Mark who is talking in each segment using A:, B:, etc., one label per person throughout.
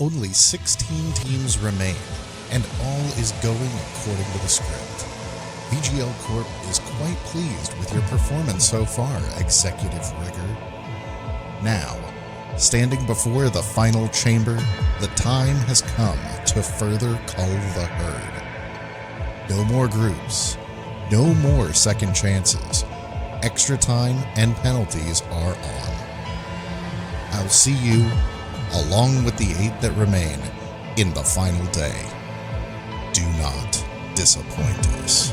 A: Only 16 teams remain, and all is going according to the script. VGL Corp is quite pleased with your performance so far, Executive Rigger. Now, standing before the final chamber, the time has come to further cull the herd. No more groups, no more second chances. Extra time and penalties are on. I'll see you, along with the 8 that remain, in the final day. Do not disappoint us.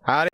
B: Howdy.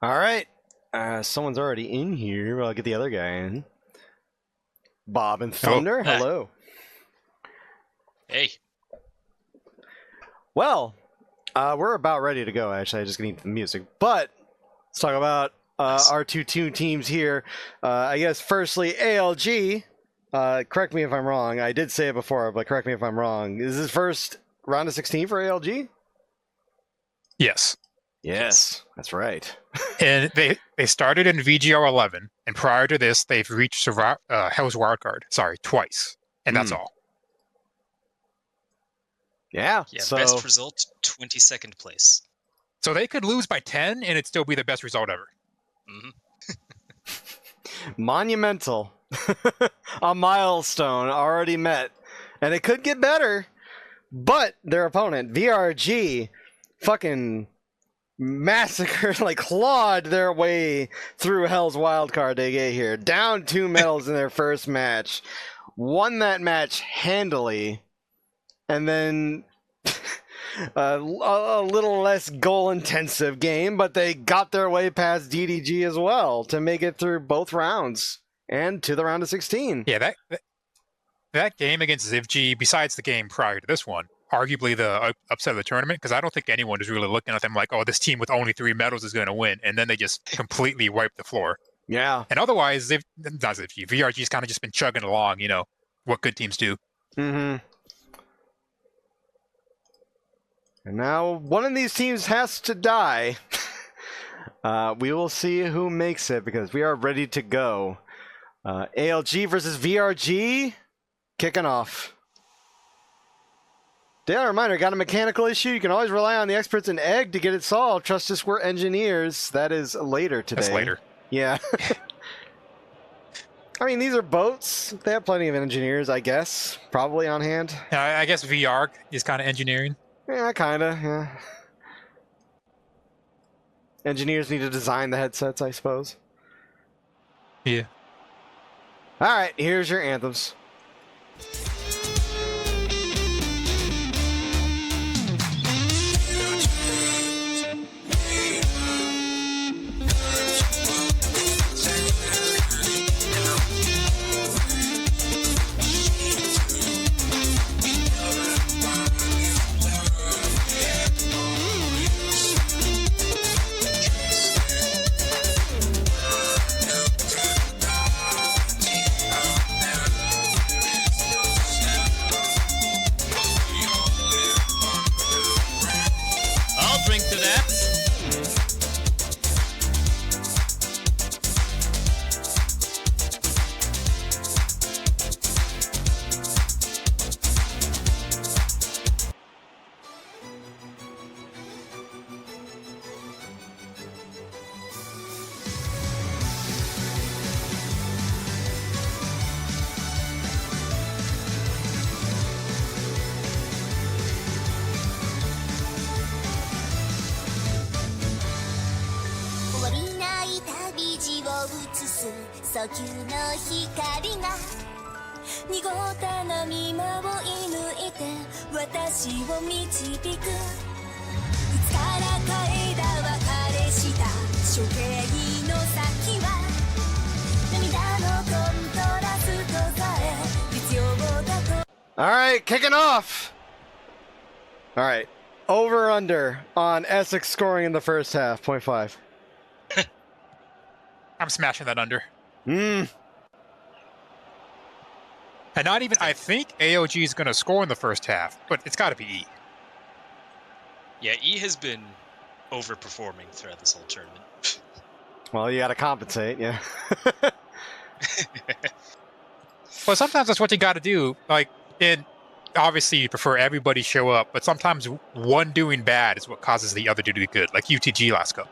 B: All right. Someone's already in here. I'll get the other guy in. Bob and Thunder, hello.
C: Hey.
B: Well, we're about ready to go, actually. I just need the music. But let's talk about our two teams here. I guess, firstly, ALG. Correct me if I'm wrong. I did say it before, but correct me if I'm wrong. Is this first round of 16 for ALG?
D: Yes.
B: Yes, that's right.
D: And they started in VGR 11, and prior to this, they've reached Hell's Wildcard. Sorry, twice, and that's all.
B: Yeah.
C: Yeah. Best result, 22nd place.
D: So they could lose by 10, and it'd still be the best result ever.
B: Monumental. A milestone already met, and it could get better. But their opponent, VRG, fucking massacred, like clawed their way through Hell's Wildcard to get here. Down 2 medals in their first match. Won that match handily. And then a little less goal-intensive game, but they got their way past DDG as well to make it through both rounds and to the round of 16.
D: Yeah, that game against ZivG, besides the game prior to this one, arguably the upset of the tournament, because I don't think anyone is really looking at them like, oh, this team with only 3 medals is going to win, and then they just completely wiped the floor.
B: Yeah.
D: And otherwise, VRG's kind of just been chugging along, what good teams do.
B: Mm-hmm. And now one of these teams has to die. We will see who makes it, because we are ready to go. ALG versus VRG, kicking off. Dale, reminder, got a mechanical issue? You can always rely on the experts in Egg to get it solved. Trust us, we're engineers. That is later today.
D: That's later.
B: Yeah. I mean, these are boats. They have plenty of engineers, I guess. Probably on hand.
D: I guess VR is kind of engineering.
B: Yeah, kind of, yeah. Engineers need to design the headsets, I suppose.
D: Yeah.
B: All right, here's your anthems.
C: I'll drink to that.
B: All right, kicking off. All right, over under on Essex scoring in the first half, 0.5.
D: I'm smashing that under.
B: Mm.
D: And not even, I think AOG is going to score in the first half, but it's got to be E.
C: Yeah, E has been overperforming throughout this whole tournament.
B: Well, you got to compensate, yeah.
D: Well, sometimes that's what you got to do. And obviously you prefer everybody show up, but sometimes one doing bad is what causes the other to do good, like UTG last cup.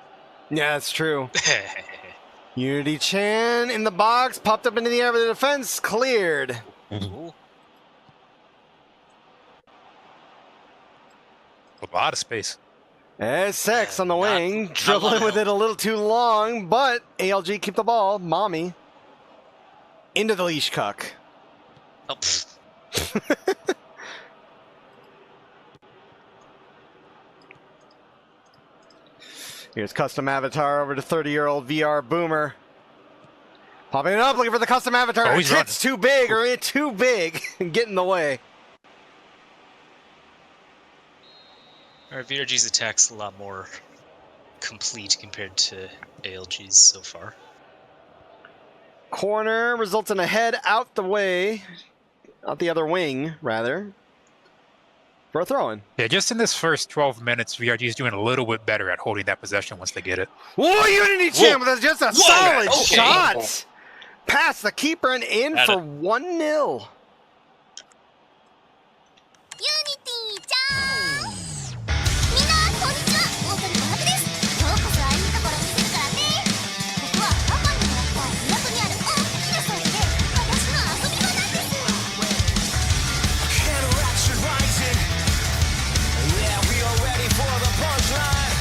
B: Yeah, that's true. Unity Chan in the box, popped up into the air with the defense, cleared.
C: Ooh.
D: A lot of space.
B: SX on the wing, dribbling with it a little too long, but ALG keep the ball. Mommy into the leash cuck.
C: Oh,
B: Here's custom avatar over to 30-year-old VR Boomer. Popping it up, looking for the custom avatar.
D: Oh, he's
B: It's too big, or it's too big, and get in the way.
C: Our VRG's attack's a lot more complete compared to ALG's so far.
B: Corner results in a head out the way, out the other wing, rather, for a throw-in.
D: Yeah, just in this first 12 minutes, VRG is doing a little bit better at holding that possession once they get it.
B: Whoa, Unity Champ with just a solid
C: Okay.
B: shot! Past the keeper and in
C: Got
B: for
C: it.
B: 1-0.
E: ユニティちゃんみんなこんにちは大谷小春です今日こそあいいところ見せるからねここはパパにもらった港にある大きな倉庫で私の遊び場なんです
F: Interaction rising. Yeah, we are ready for the punchline.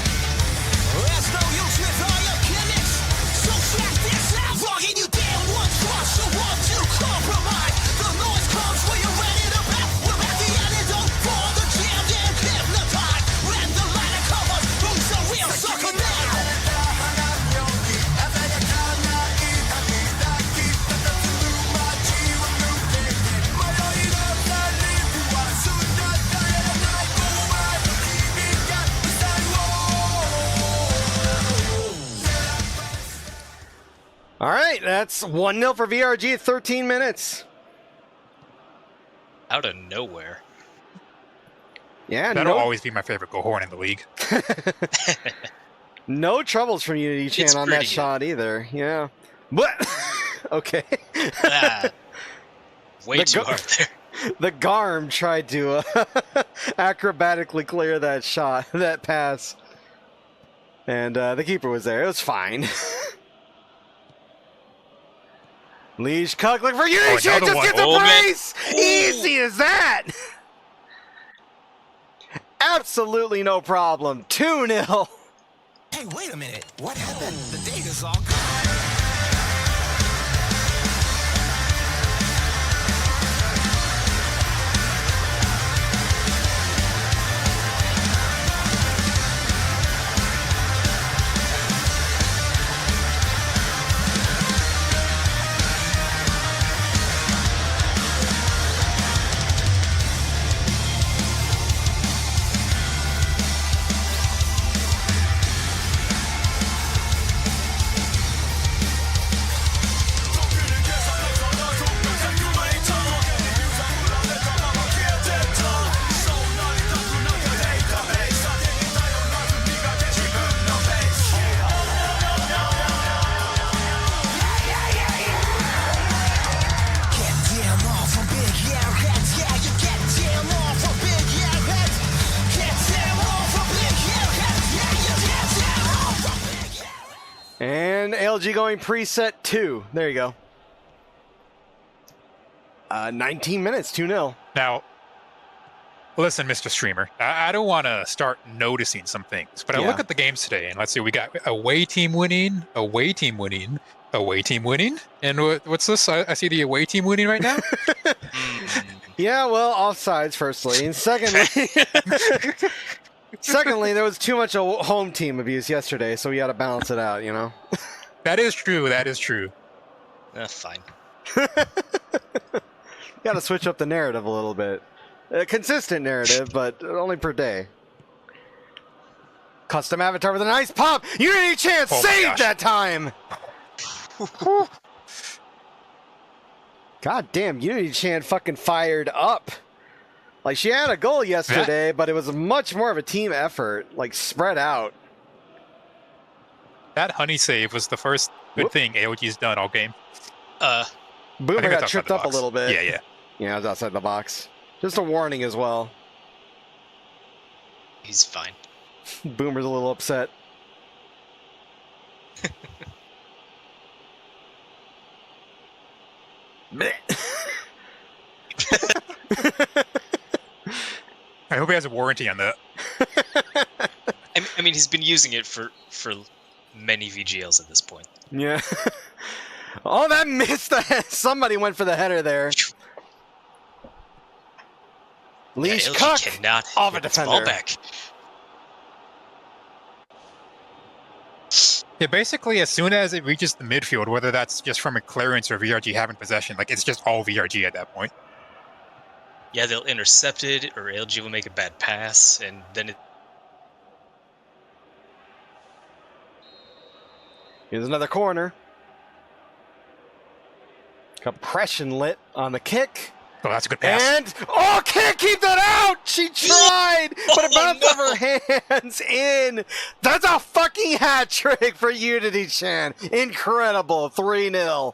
F: There's no use with all your gimmicks. So check this out. Logging you down, one trust, you want to compromise. The noise comes when you're ready to rap. We're at the end and don't fall the jam and hypnotize. When the lighter covers, who's a real sucker now?
B: All right, that's 1-0 for VRG at 13 minutes.
C: Out of nowhere.
B: Yeah,
D: That'll
B: no,
D: always be my favorite goal horn in the league.
B: no troubles from Unity Chan
C: It's
B: on that
C: pretty good.
B: shot either. Yeah. But, okay.
C: Ah, way
B: The
C: too
B: go-
C: hard there.
B: The Garm tried to acrobatically clear that shot, that pass. And the keeper was there. It was fine. Leash Cuck looking for Unity Chan.
D: another
B: Just
D: one.
B: get the
C: Oh, man.
B: brace. Easy as that. Absolutely no problem. 2-0.
F: Hey, wait a minute. What happened? The data's all gone. Get damn off from big airheads. Yeah, you get damn off from big airheads. Get damn off from big airheads. Yeah, you get damn off from big airheads.
B: And LG going preset 2. There you go. 19 minutes, 2-0.
D: Now, listen, Mr. Streamer, I don't want to start noticing some things, but I
B: Yeah.
D: look at the games today, and let's see, we got away team winning, away team winning, away team winning, and what's this? I see the away team winning right now.
B: Yeah, well, offsides, firstly. And secondly, there was too much home team abuse yesterday, so we got to balance it out, you know?
D: That is true. That is true.
C: Fine.
B: Got to switch up the narrative a little bit. A consistent narrative, but only per day. Custom avatar with a nice pop. Unity Chance
D: Oh my
B: saved
D: gosh.
B: that time. God damn, Unity Chan fucking fired up. Like, she had a goal yesterday, but it was much more of a team effort, like spread out.
D: That honey save was the first good
B: Whoop.
D: thing AOG's done all game. I
B: Boomer
D: think
B: got
D: that's outside
B: tripped
D: the
B: up a
D: box.
B: little bit.
D: Yeah, yeah.
B: Yeah, it was outside the box. Just a warning as well.
C: He's fine.
B: Boomer's a little upset.
D: I hope he has a warranty on that.
C: I mean, he's been using it for many VGLs at this point.
B: Yeah. Oh, that missed. Somebody went for the header there. Leash
C: Yeah, LG
B: Cuck.
C: cannot
B: off a
C: get this ball
B: defender.
C: back.
D: Yeah, basically, as soon as it reaches the midfield, whether that's just from a clearance or VRG having possession, like it's just all VRG at that point.
C: Yeah, they'll intercept it, or ALG will make a bad pass, and then
B: Here's another corner. Compression lit on the kick.
D: Oh, that's a good pass.
B: And can't keep that out. She tried, but it bounced off her hands in. That's a fucking hat trick for Unity Chan. Incredible, 3-0.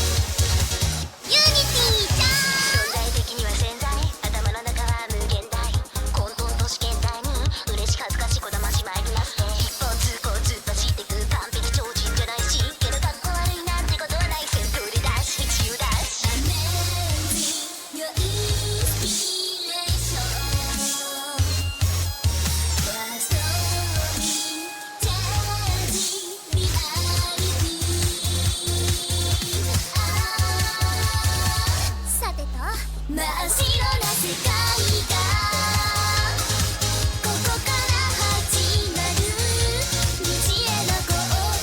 E: ユニティじゃん存在的には潜在頭の中は無限大混沌と試験台に嬉し恥ずかしこだましまいになって一本通行突っ走ってく完璧超人じゃないしけどかっこ悪いなんてことはない先頭でダッシュ一流ダッシュ Amazing your inspiration The story changing reality さてと真っ白な世界がここから始まる道へのゴー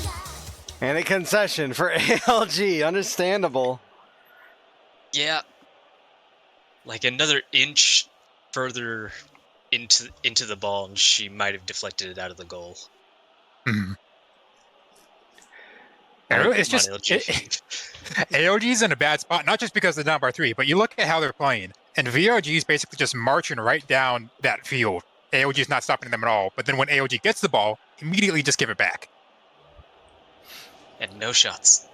E: ルが
B: And a concession for ALG. Understandable.
C: yeah, like another inch further into the ball, and she might have deflected it out of the goal.
D: Mhm. I don't know, it's just AOG's in a bad spot, not just because they're down by 3, but you look at how they're playing, and VRG is basically just marching right down that field. AOG's not stopping them at all, but then when AOG gets the ball, immediately just give it back.
C: And no shots.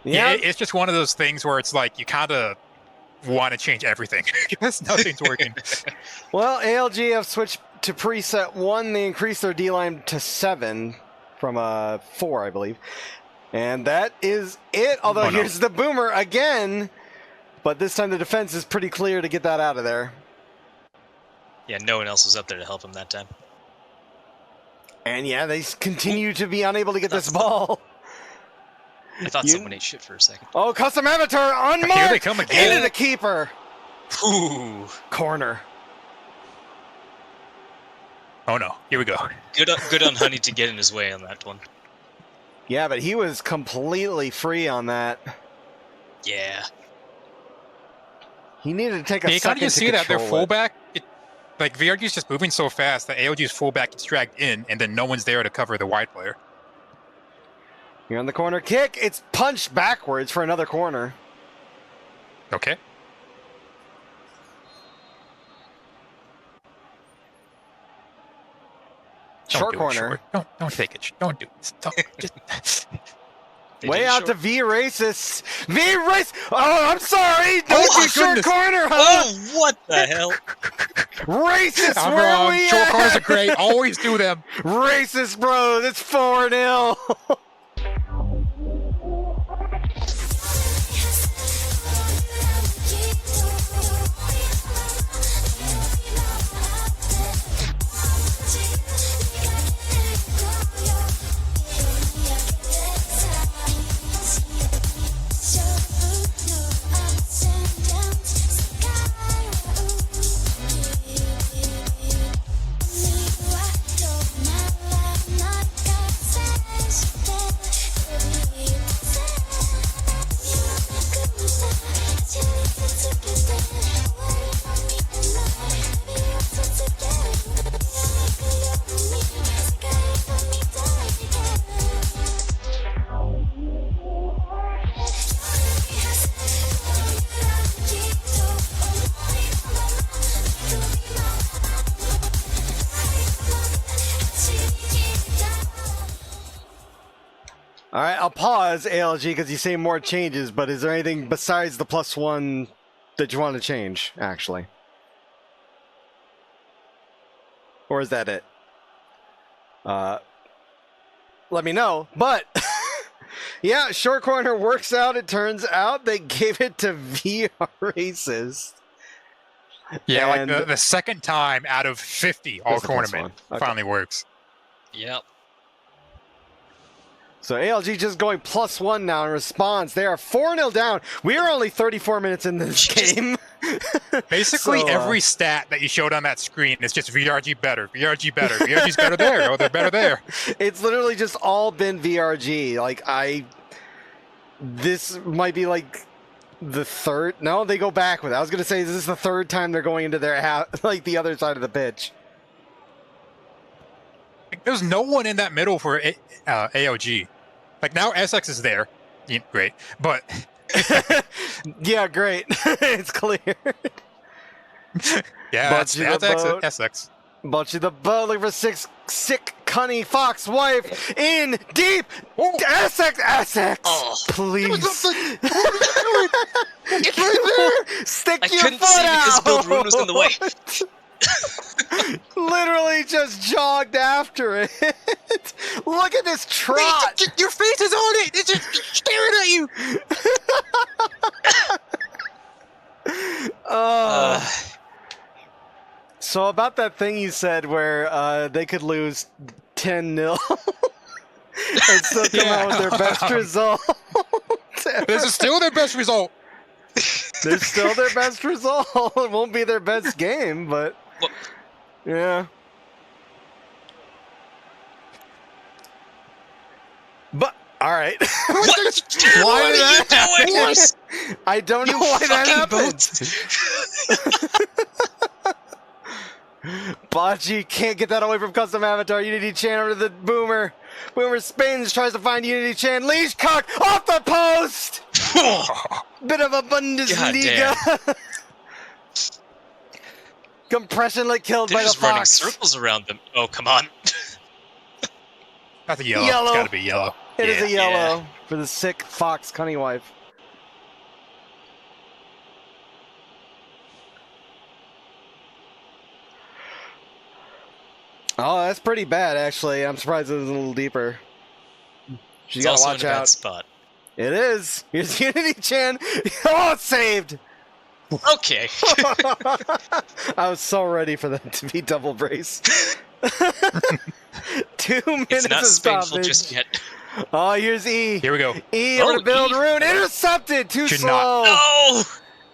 B: Yeah,
D: It's just one of those things where it's like you kind of want to change everything because nothing's working.
B: well, ALG have switched to preset 1. They increased their D-line to 7 from 4, I believe. And that is it. Although
D: Oh, no.
B: here's the boomer again. But this time the defense is pretty clear to get that out of there.
C: Yeah, no one else was up there to help him that time.
B: And yeah, they continue to be unable to get this ball.
C: I thought
B: You-
C: someone ate shit for a second.
B: Oh, custom avatar unmarked
D: Here they come again.
B: into the keeper.
C: Ooh,
B: Corner.
D: Oh no, here we go.
C: good on Honey to get in his way on that one.
B: Yeah, but he was completely free on that.
C: Yeah,
B: He needed to take a
D: You kind
B: second
D: of just
B: to
D: see that their
B: control it.
D: fullback, like VRG's just moving so fast that AOG's fullback gets dragged in, and then no one's there to cover the wide player.
B: Here on the corner kick, it's punched backwards for another corner.
D: Okay.
B: Short
D: do it
B: corner.
D: short. Don't take it. Don't do this. Don't, just,
C: they
B: Way
C: did
B: out
C: short.
B: to V racist. V race. Oh, I'm sorry. Don't
D: Oh,
B: do
D: my
B: short
D: goodness.
B: corner, huh?
C: Oh, what the hell?
B: Racist.
D: I'm
B: where
D: wrong.
B: we
D: Short
B: at?
D: corners are great. Always do them.
B: Racist, bros. It's 4-0. All right, I'll pause ALG because you say more changes, but is there anything besides the +1 that you want to change, actually? Or is that it? Let me know, but Yeah, short corner works out. It turns out they gave it to VR Races.
D: Yeah,
B: And-
D: like the second time out of 50 all
B: That's the plus
D: tournament
B: one. Okay.
D: finally works.
C: Yep.
B: So ALG just going +1 now in response. They are 4-0 down. We are only 34 minutes in this game.
D: Basically,
B: So,
D: every stat that you showed on that screen is just VRG better, VRG better, VRG's better there, oh, they're better there.
B: It's literally just all been VRG. This might be like the third. No, they go back with it. I was gonna say this is the third time they're going into their like the other side of the pitch.
D: Like, there's no one in that middle for AOG. Like, now SX is there. Yeah, great. But
B: Yeah, great. It's clear.
D: yeah, that's
B: Bunchy the boat.
D: SX.
B: Bunchy the boat looking for sick cunny fox wife in deep.
D: Oh.
B: Essex,
C: Oh.
B: please.
D: It's right there!
B: Stick
C: I
B: your
C: couldn't
B: foot
C: see because
B: out.
C: Build Rune was in the way.
B: Literally just jogged after it. Look at this trot.
D: Your face is on it! It's just staring at you!
B: So about that thing you said where they could lose 10-0 and still come out with their best result.
D: This is still their best result.
B: They're still their best result. It won't be their best game, but
C: Well-
B: yeah. But all right.
C: What
B: Why
C: are
B: did
C: you
B: that
C: doing?
B: happen? I don't know why that
C: Fucking
B: happened. Bocce can't get that away from custom avatar. Unity Chan over to the Boomer. Boomer spins, tries to find Unity Chan. Leash cock off the post. Bit of a Bundesliga. Compression like killed
C: They're
B: by the
C: just running
B: fox.
C: circles around them. Oh, come on.
D: That's a yellow.
B: Yellow.
D: It's gotta be yellow.
B: It is a
C: Yeah.
B: yellow for the sick fox cunny wife. Oh, that's pretty bad, actually. I'm surprised it was a little deeper. She's
C: It's
B: gotta
C: also
B: watch
C: in a bad
B: out.
C: spot.
B: It is. Here's Unity Chan. Oh, it's saved.
C: Okay.
B: I was so ready for that to be double brace. 2 minutes
C: It's not
B: of
C: painful
B: stoppage.
C: just yet.
B: Oh, here's E.
D: Here we go.
B: E over
C: Oh,
B: to build
C: E.
B: rune. Intercepted. Too
D: Should
B: slow.
C: No!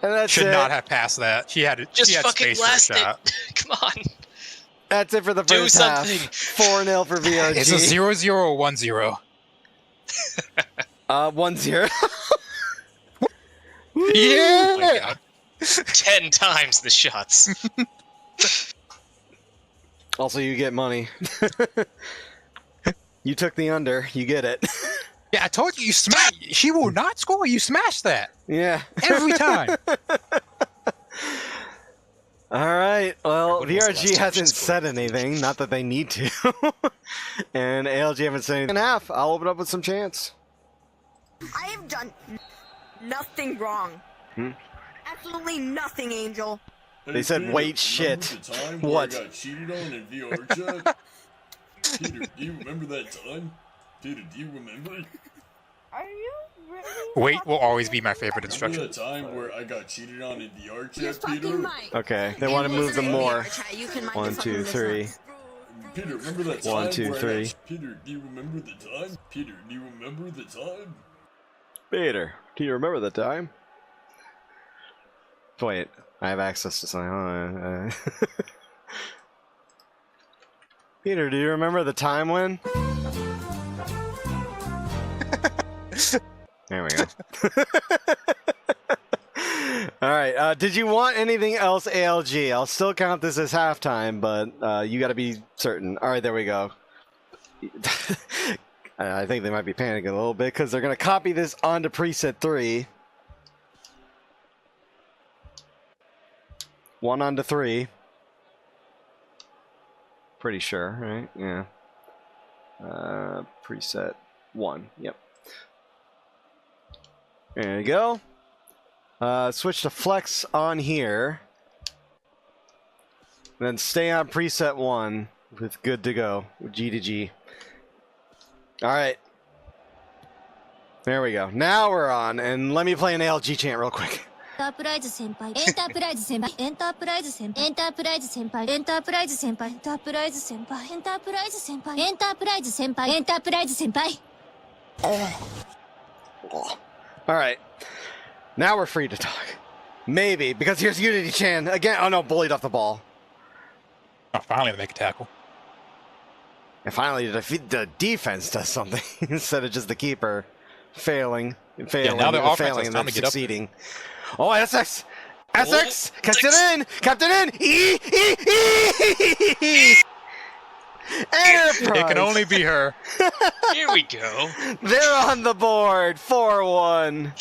B: And that's
D: Should
B: it.
D: not have passed that. She had
C: Just
D: she had
C: fucking
D: space for a
C: blast
D: shot.
C: it. Come on.
B: That's it for the
C: Do
B: first
C: something.
B: half. 4-0 for VRG.
D: It's a 0-0 or 1-0.
B: 1-0.
C: Oh
D: Yeah.
C: my god. 10 times the shots.
B: Also, you get money. You took the under. You get it.
D: Yeah, I told you, you smash. She will not score. You smash that
B: Yeah.
D: every time.
B: All right. Well,
C: When was the last
B: VRG
C: time she
B: hasn't
C: scored?
B: said anything. Not that they need to. And ALG haven't said anything. Half. I'll open up with some chance.
G: I have done nothing wrong. Absolutely nothing, Angel.
B: They said, "Wait, shit." What?
H: I got cheated on in VR chat? Peter, do you remember that time? Peter, do you remember?
G: Are you really?
D: Wait will always be my favorite
H: Remember
D: instruction.
H: that time where I got cheated on in VR
G: You're
H: chat, Peter?
G: fucking Mike.
B: Okay. They want to move them more.
G: You can mind
B: 1,
G: your fucking
B: 2, 3.
G: business.
H: Peter, remember that time
B: 1, 2,
H: where I
B: 3.
H: got... Peter, do you remember the time? Peter, do you remember the time?
B: Peter, do you remember the time? Wait, I have access to something. Hold on. Peter, do you remember the time when? There we go. All right. Did you want anything else, ALG? I'll still count this as halftime, but you got to be certain. All right, there we go. I think they might be panicking a little bit because they're going to copy this onto preset 3. 1 onto 3. Pretty sure, right? Yeah. Preset 1. Yep. There you go. Switch to flex on here. And then stay on preset 1 with good to go. G to G. All right. There we go. Now we're on, and let me play an ALG chant real quick.
E: エンタープライズ先輩エンタープライズ先輩エンタープライズ先輩エンタープライズ先輩エンタープライズ先輩エンタープライズ先輩エンタープライズ先輩エンタープライズ先輩エンタープライズ先輩
B: All right. Now we're free to talk. Maybe, because here's Unity Chan. Again, oh no, bullied off the ball.
D: Oh, finally, they make a tackle.
B: And finally, the defense does something instead of just the keeper failing,
D: now the offense
B: failing,
D: has
B: and
D: time
B: then
D: to get up
B: succeeding. Oh, SX! SX!
C: Oh,
B: Kept it in! Kept it in! Enterprise!
D: It can only be her.
C: Here we go.
B: They're on the board! 4-1.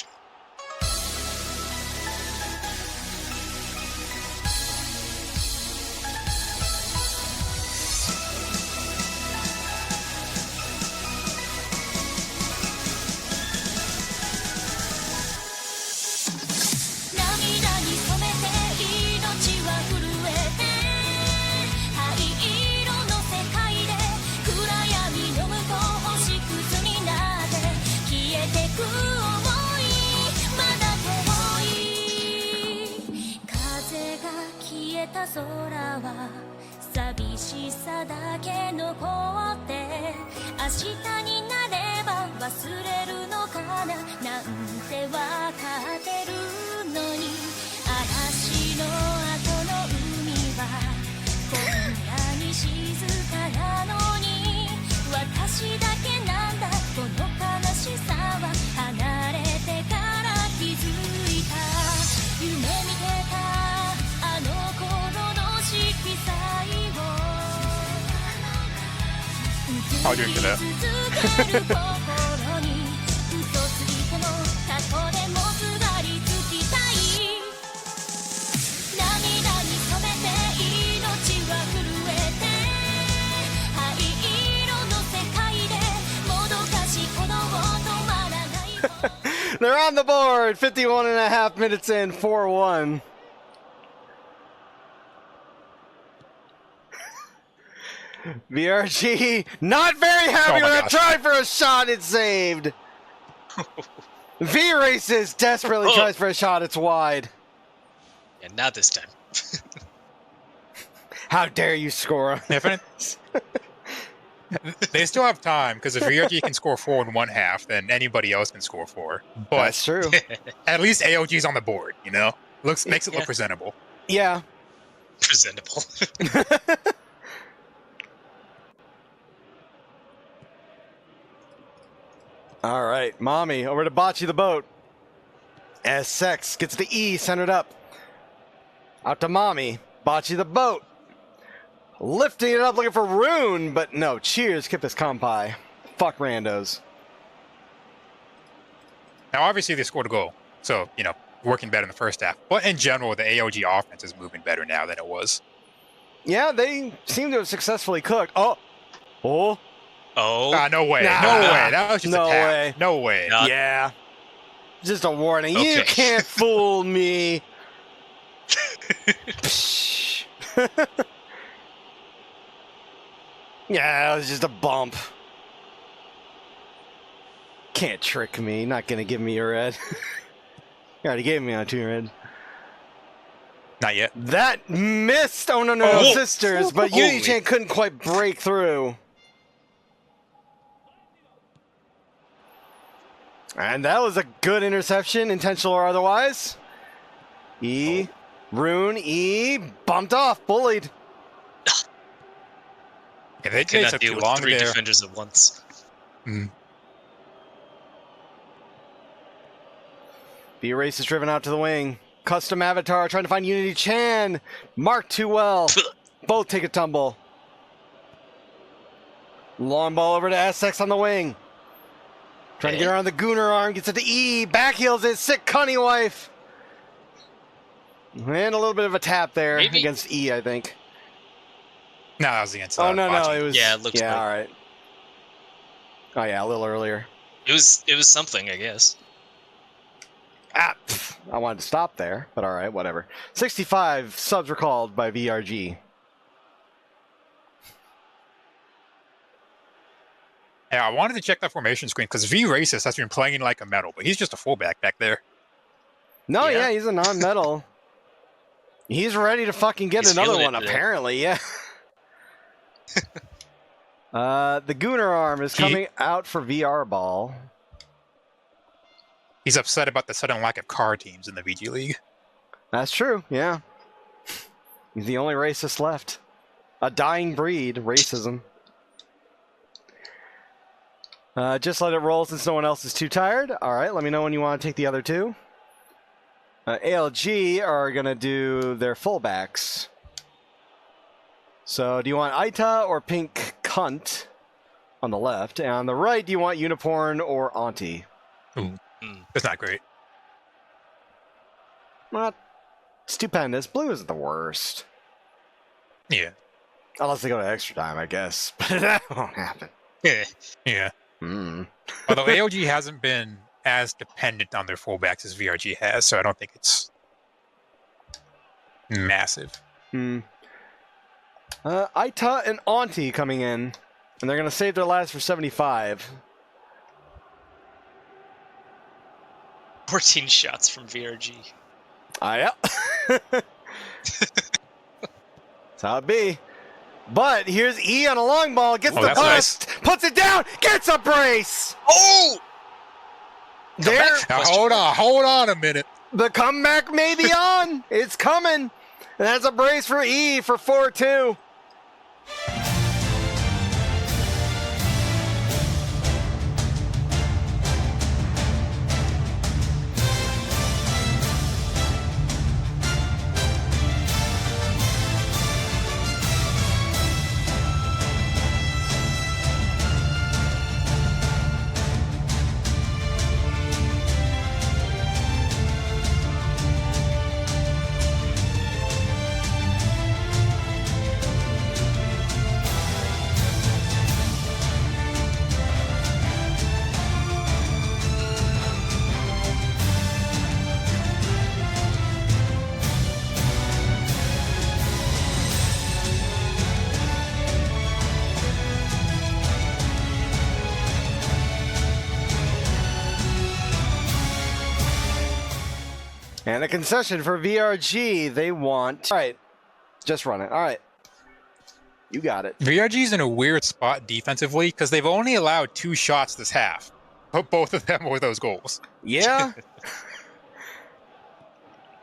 D: I'll drink to that.
B: They're on the board! 51 and a half minutes in, 4-1. VRG not very happy
D: Oh my
B: with that
D: gosh.
B: try for a shot. It's saved. V races desperately tries for a shot. It's wide.
C: And not this time.
B: How dare you score?
D: They still have time because if VRG can score 4 in one half, then anybody else can score 4. But
B: That's true.
D: at least AOG's on the board, you know? Makes it look
C: Yeah.
D: presentable.
B: Yeah.
C: Presentable.
B: All right, Mommy, over to Bocce the boat. SX gets the E centered up. Out to Mommy. Bocce the boat. Lifting it up looking for Rune, but no. Cheers, Kippis Kampai. Fuck randos.
D: Now, obviously, they scored a goal. So, you know, working better in the first half. But in general, the AOG offense is moving better now than it was.
B: Yeah, they seem to have successfully cooked. Oh. Oh.
C: Oh,
D: No way.
B: Nah.
D: No way. That was just
B: No
D: a tap.
B: way.
D: No way.
C: Nah.
B: Yeah. Just a warning. You
C: Okay.
B: can't fool me. Psh. Yeah, it was just a bump. Can't trick me. Not gonna give me a red. You already gave me a 2 red.
D: Not yet.
B: That missed. Oh no,
C: Oh.
B: sisters. But
C: Holy.
B: Unity-chan couldn't quite break through. And that was a good interception, intentional or otherwise. Rune, bumped off, bullied.
D: Yeah, they
C: could not
D: took
C: deal
D: too
C: with
D: long
C: 3
D: there.
C: defenders at once.
B: B-Race is driven out to the wing. Custom avatar trying to find Unity-chan. Marked too well. Both take a tumble. Long ball over to SX on the wing. Trying to get around the Gooner arm. Gets it to E. Backheels it. Sick cunny wife. And a little bit of a tap there
C: Maybe.
B: against E, I think.
D: No, that was against
B: Oh, no,
D: Bocce.
B: it was.
C: Yeah, it looks
B: Yeah,
C: like-
B: all right. Oh, yeah, a little earlier.
C: It was something, I guess.
B: I wanted to stop there, but all right, whatever. 65 subs recalled by VRG.
D: Yeah, I wanted to check that formation screen because V Racist has been playing like a metal, but he's just a fullback back there.
B: No,
C: Yeah.
B: yeah, he's a non-metal. He's ready to fucking get
C: He's
B: another
C: feeling
B: one,
C: it today.
B: apparently, yeah. The Gunnar arm is
D: He-
B: coming out for VR Ball.
D: He's upset about the sudden lack of car teams in the VG League.
B: That's true, yeah. He's the only racist left. A dying breed, racism. Just let it roll since no one else is too tired. All right, let me know when you want to take the other two. ALG are going to do their fullbacks. So do you want Aita or Pink Cunt on the left? And on the right, do you want Unicorn or Auntie?
D: That's not great.
B: Not stupendous. Blue isn't the worst.
D: Yeah.
B: Unless they go to extra time, I guess. But that won't happen.
D: Yeah.
B: Hmm.
D: Although AOG hasn't been as dependent on their fullbacks as VRG has, so I don't think it's massive.
B: Aita and Auntie coming in, and they're going to save their lives for 75.
C: 14 shots from VRG.
B: Yeah. That's how it be. But here's E on a long ball, gets
D: Oh,
B: the
D: that's
B: bust, puts it down, gets a brace.
C: Oh!
B: There,
D: Now, hold on a minute.
B: the comeback may be on. It's coming. And that's a brace for E for 4-2. And a concession for VRG. They want. All right. Just run it. All right. You got it.
D: VRG's in a weird spot defensively because they've only allowed 2 shots this half. But both of them were those goals.
B: Yeah.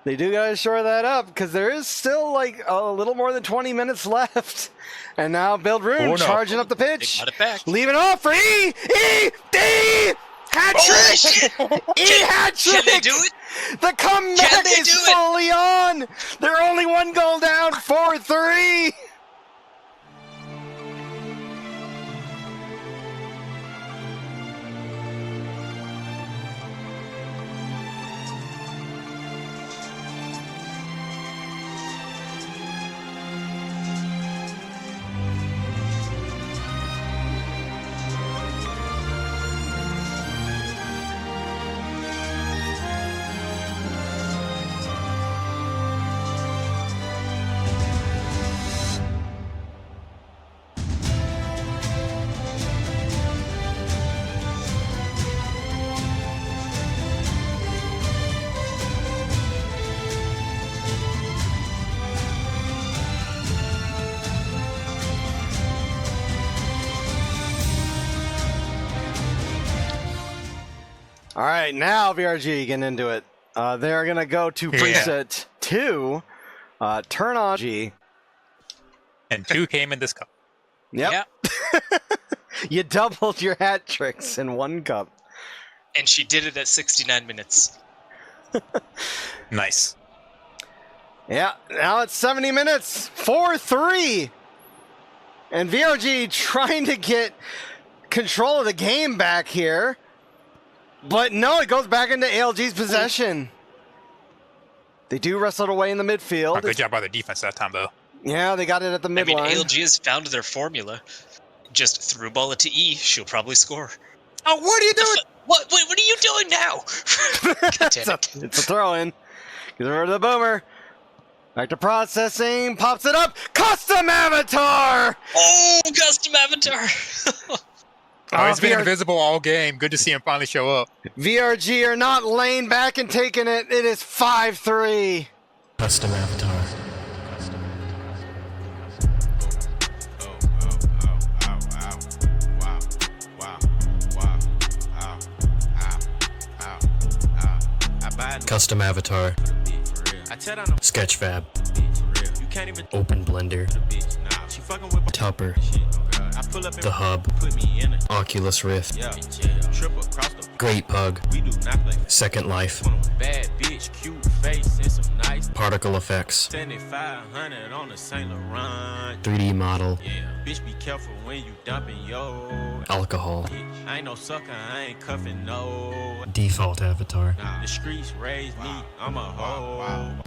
B: They do got to shore that up because there is still like a little more than 20 minutes left. And now Build Rune
D: Oh, no.
B: charging up the
C: They
B: pitch.
C: got it back.
B: Leaving off for E! E! D! Hat trick! E hat trick!
C: Can they do it?
B: The comeback
C: Can they
B: is
C: do it?
B: fully on! They're only one goal down, 4-3! All right, now VRG getting into it. They're going to go to
D: Yeah.
B: preset 2. Turn on G.
D: And 2 came in this cup.
B: Yep.
C: Yeah.
B: You doubled your hat tricks in one cup.
C: And she did it at 69 minutes.
D: Nice.
B: Yeah, now it's 70 minutes. 4-3. And VRG trying to get control of the game back here. But no, it goes back into ALG's possession. They do wrestle it away in the midfield.
D: Good job by the defense that time, though.
B: Yeah, they got it at the
C: I mean,
B: midline.
C: ALG has found their formula. Just through ball it to E, she'll probably score.
D: Oh, what are you doing?
C: What are you doing now? God damn it.
B: It's a throw in. Gives it over to the boomer. Back to processing. Pops it up. Custom Avatar!
C: Oh, custom avatar!
D: Oh, he's been
B: VR
D: invisible all game. Good to see him finally show up.
B: VRG are not laying back and taking it. It is 5-3.
I: Custom avatar. Custom avatar. Sketchfab. Open Blender. Tupper. The Hub. Oculus Rift. Great Pug. Second Life. Particle Effects. 3D Model. Alcohol. Default Avatar.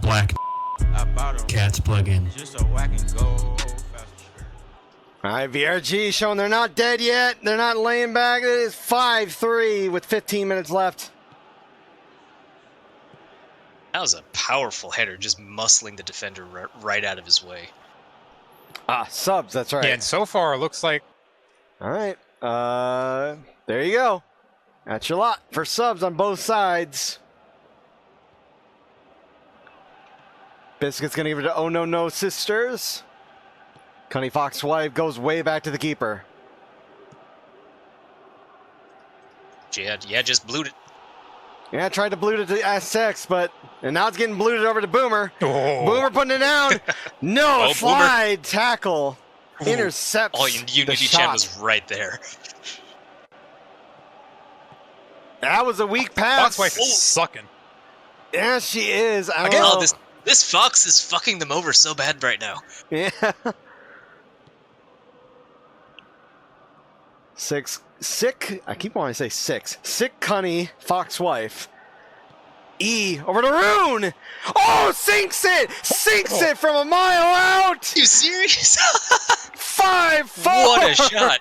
I: Black Cats plugin.
B: All right, VRG showing they're not dead yet. They're not laying back. It is 5-3 with 15 minutes left.
C: That was a powerful header, just muscling the defender right out of his way.
B: Subs, that's right.
D: Yeah, and so far it looks like
B: All right. There you go. That's your lot for subs on both sides. Biscuit's going to give it to Oh No No Sisters. Cunny Fox Wife goes way back to the keeper.
C: Yeah, just blued it.
B: Yeah, tried to blue it to SX, and now it's getting blued over to Boomer.
D: Oh.
B: Boomer putting it down. No,
C: Oh,
B: slide tackle.
C: Ooh.
B: Intercepts
C: Oh,
B: the
C: Unity Chan
B: shot.
C: was right there.
B: That was a weak pass.
D: Fox Wife is sucking.
B: Yeah, she is. I don't
D: Again,
B: know.
C: Oh, this Fox is fucking them over so bad right now.
B: Yeah. Sick. I keep wanting to say six. Sick Cunny Fox Wife. E over to Rune. Oh, sinks it from a mile out.
C: You serious?
B: 5-4.
C: What a shot!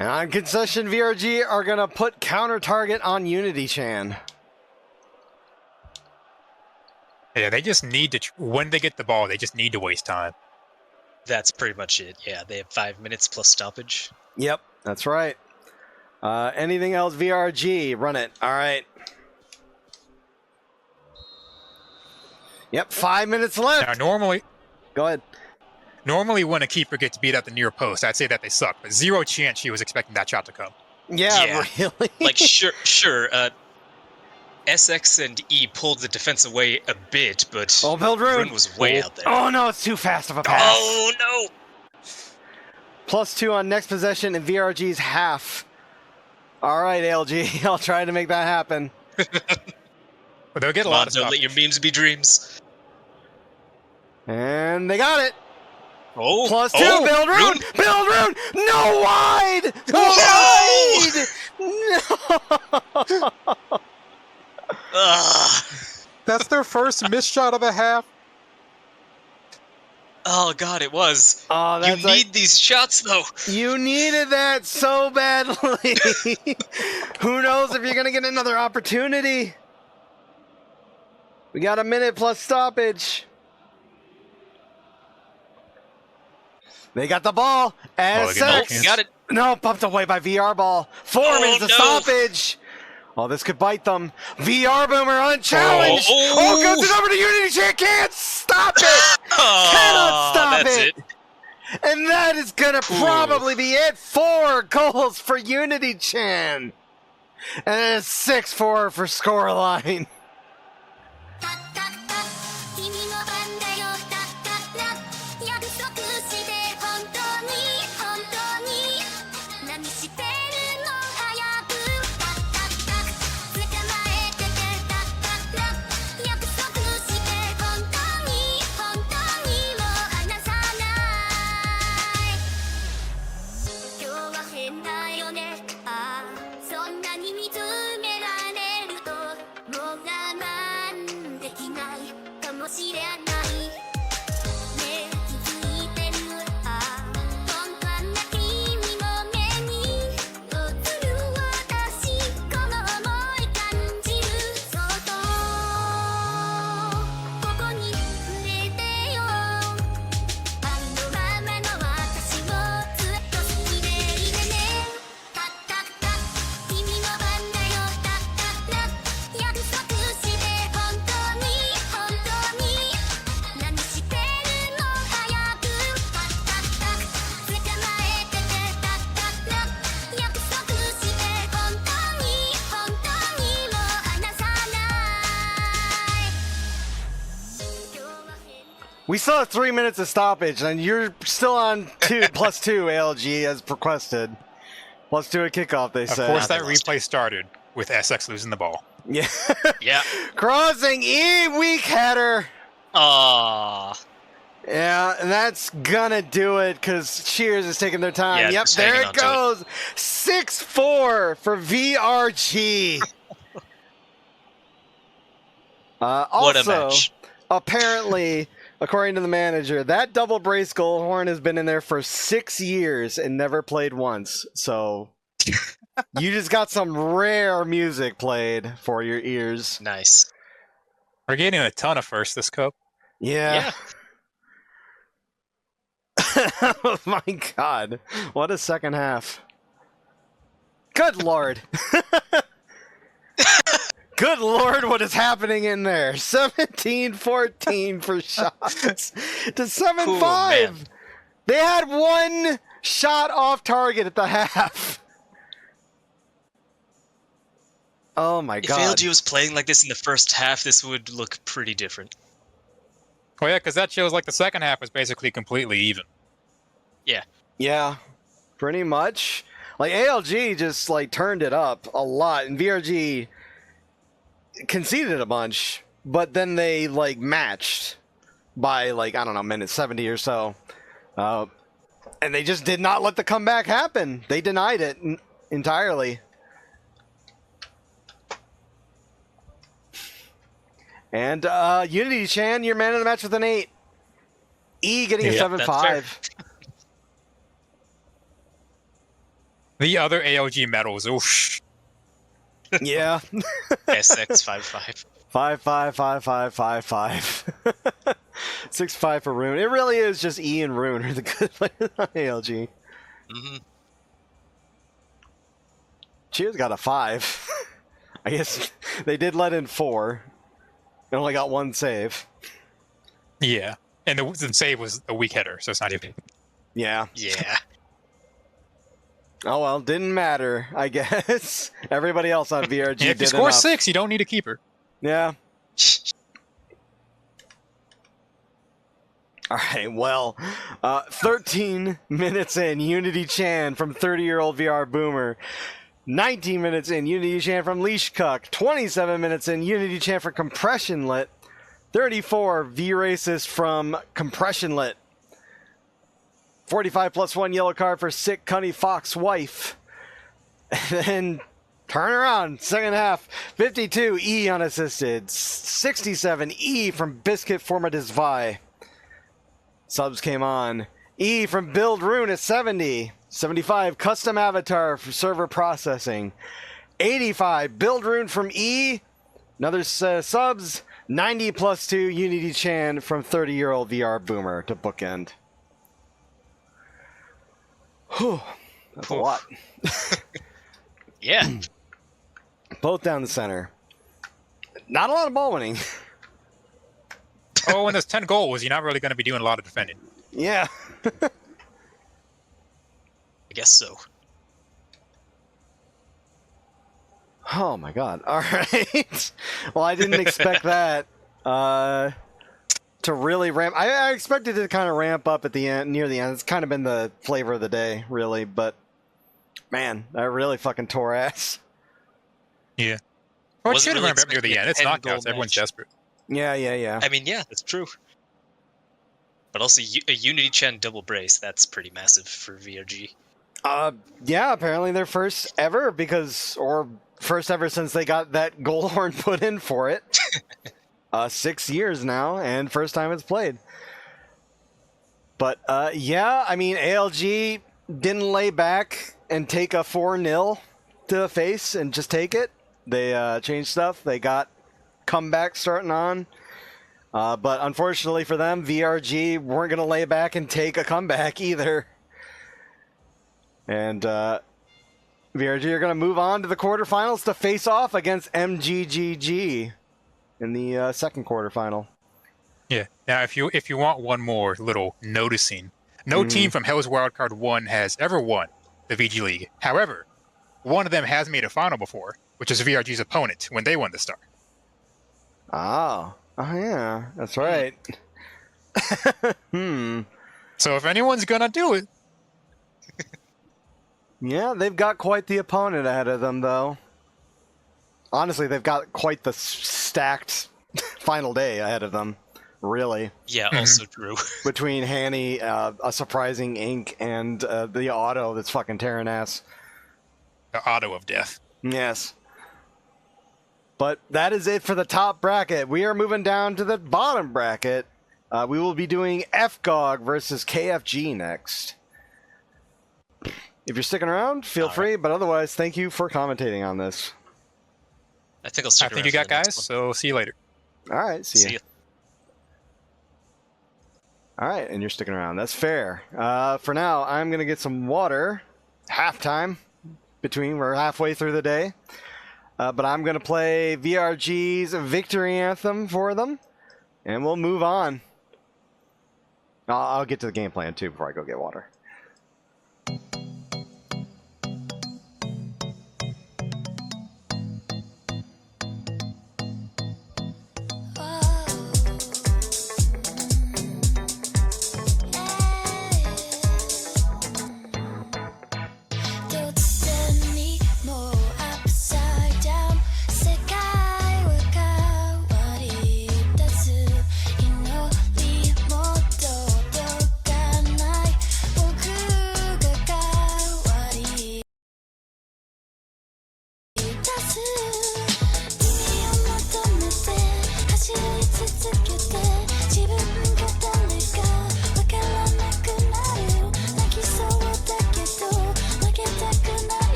B: And on concession, VRG are going to put counter target on Unity Chan.
D: Yeah, they just need to, when they get the ball, they just need to waste time.
C: That's pretty much it. Yeah, they have 5 minutes plus stoppage.
B: Yep, that's right. Anything else, VRG? Run it. All right. Yep, 5 minutes left.
D: Now,
B: Go ahead.
D: normally when a keeper gets beat at the near post, I'd say that they suck, but zero chance she was expecting that shot to come.
B: Yeah. Really?
C: Like, sure, SX and E pulled the defense away a bit, but
B: build Rune.
C: Rune was way out there.
B: Oh, no, it's too fast of a pass.
C: Oh, no!
B: +2 on next possession in VRG's half. All right, ALG. I'll try to make that happen.
D: But they'll get a
C: Come
D: lot
C: on,
D: of
C: don't
D: stuff.
C: let your memes be dreams.
B: And they got it.
C: Oh,
B: +2,
C: oh,
B: build Rune!
C: Rune.
B: Build Rune! No wide!
C: No!
B: Wide!
C: Ugh.
D: That's their first missed shot of the half.
C: Oh god, it was.
B: Oh,
C: You
B: that's
C: need these shots though.
B: You needed that so badly. Who knows if you're going to get another opportunity? We got a minute plus stoppage. They got the ball.
D: they get another
B: SX.
D: chance.
C: Got it.
B: No, pumped away by VR ball. 4 minutes of
C: no.
B: stoppage. Oh, this could bite them. VR Boomer unchallenged. Oh, goes it over to Unity Chan. Can't stop it. Cannot stop
C: that's
B: it. And that is gonna probably be it. 4 goals for Unity Chan. And it's 6-4 for scoreline.
E: タッタッタ君の番だよタッタッタ約束して本当に本当に何してるの早くタッタッタ捕まえててタッタッタ約束して本当に本当にもう離さない今日は変だよねああそんなに見つめられるともう我慢できないかもしれないねえ気づいてるああ本当はな君の目に映る私この想い感じるそっとここに触れてよありのままの私をずっと好きでいてねタッタッタ君の番だよタッタッタ約束して本当に本当に何してるの早くタッタッタ捕まえててタッタッタ約束して本当に本当にもう離さない今日は変
B: We still have 3 minutes of stoppage, and you're still on +2 ALG as requested. +2 at kickoff, they
D: Of
B: said.
D: course, that replay started with SX losing the ball.
B: Yeah.
C: Yeah.
B: Crossing E, weak header.
C: Ah.
B: Yeah, and that's gonna do it because Cheers is taking their time.
C: Yeah,
B: Yep,
C: just
B: there
C: hanging
B: it
C: on to
B: goes. 6-4 for VRG.
C: What a
B: Also,
C: match.
B: apparently, according to the manager, that double brace goal horn has been in there for 6 years and never played once. So you just got some rare music played for your ears.
C: Nice.
D: We're getting a ton of firsts this cup.
B: Yeah. Oh my god. What a second half. Good lord. Good lord, what is happening in there? 17-14 for shots to 7-5.
C: Cool, man.
B: They had 1 shot off target at the half. Oh my
C: If
B: god.
C: ALG was playing like this in the first half, this would look pretty different.
D: Oh yeah, because that shows like the second half was basically completely even.
B: Yeah, pretty much. Like ALG just like turned it up a lot, and VRG conceded a bunch, but then they like matched by like I don't know minute 70 or so, and they just did not let the comeback happen. They denied it entirely. And Unity Chan, your man of the match with an 8. E getting a
D: Yeah,
B: 7-5.
D: The other ALG medals, oof.
B: Yeah.
C: SX 5-5.
B: 5-5-5-5-5-5. 6-5 for Rune. It really is just E and Rune are the good players on ALG.
C: Mm-hmm.
B: Cheers got a 5. I guess they did let in 4. They only got 1 save.
D: Yeah, and the save was a weak header, so it's not even.
B: Yeah.
C: Yeah.
B: Oh well, didn't matter, I guess. Everybody else on VRG
D: And if
B: did
D: you score
B: enough.
D: 6, you don't need a keeper.
B: Yeah. All right, well, 13 minutes in, Unity Chan from 30-year-old VR Boomer. 19 minutes in, Unity Chan from Leash Cuck. 27 minutes in, Unity Chan from Compression Lit. 34, V-Racist from Compression Lit. 45 plus 1 yellow card for Sick Cunny Fox Wife. And then turn around, second half. 52, E unassisted. 67, E from Biscuit Formatis Vi. Subs came on. E from Build Rune at 70. 75, Custom Avatar for server processing. 85, Build Rune from E. Another subs. 90 plus 2, Unity Chan from 30-year-old VR Boomer to bookend. Whew, that's a lot.
C: Yeah.
B: Both down the center. Not a lot of ball winning.
D: Oh, when there's 10 goals, you're not really going to be doing a lot of defending.
B: Yeah.
C: I guess so.
B: Oh my god. All right. Well, I didn't expect that to really ramp. I expected it to kind of ramp up at the end, near the end. It's kind of been the flavor of the day, really. But man, that really fucking tore ass.
D: Yeah. Well, it
C: Wasn't
D: should
C: really
D: ramp up near the
C: expecting
D: end.
C: a
D: It's
C: 10-goal
D: knockouts. Everyone's
C: match.
D: desperate.
B: Yeah.
C: I mean, yeah, that's true. But also, a Unity Chen double brace, that's pretty massive for VRG.
B: Yeah. Apparently, their first ever first ever since they got that goal horn put in for it. 6 years now, and first time it's played. But yeah, I mean, ALG didn't lay back and take a 4-0 to the face and just take it. They changed stuff. They got comeback starting on. But unfortunately for them, VRG weren't going to lay back and take a comeback either. And VRG are going to move on to the quarterfinals to face off against MGGG in the second quarterfinal.
D: Yeah. Now, if you want one more little noticing, no team from Hell's Wildcard 1 has ever won the VG League. However, one of them has made a final before, which is VRG's opponent when they won the Star.
B: Oh yeah, that's right.
D: So if anyone's gonna do it,
B: Yeah, they've got quite the opponent ahead of them, though. Honestly, they've got quite the stacked final day ahead of them, really.
C: Yeah, also true.
B: Between Hanny, a surprising ink, and the auto that's fucking tearing ass.
D: the auto of death.
B: Yes. But that is it for the top bracket. We are moving down to the bottom bracket. We will be doing FGOG versus KFG next. If you're sticking around, feel free, but otherwise, thank you for commentating on this.
C: I think I'll stick
D: I think
C: around
D: you
C: for
D: got
C: the next
D: guys,
C: one.
D: so see you later.
B: All right, see
C: See
B: ya.
C: ya.
B: All right, and you're sticking around. That's fair. For now, I'm going to get some water. Halftime. We're halfway through the day. But I'm going to play VRG's victory anthem for them, and we'll move on. I'll get to the game plan, too, before I go get water.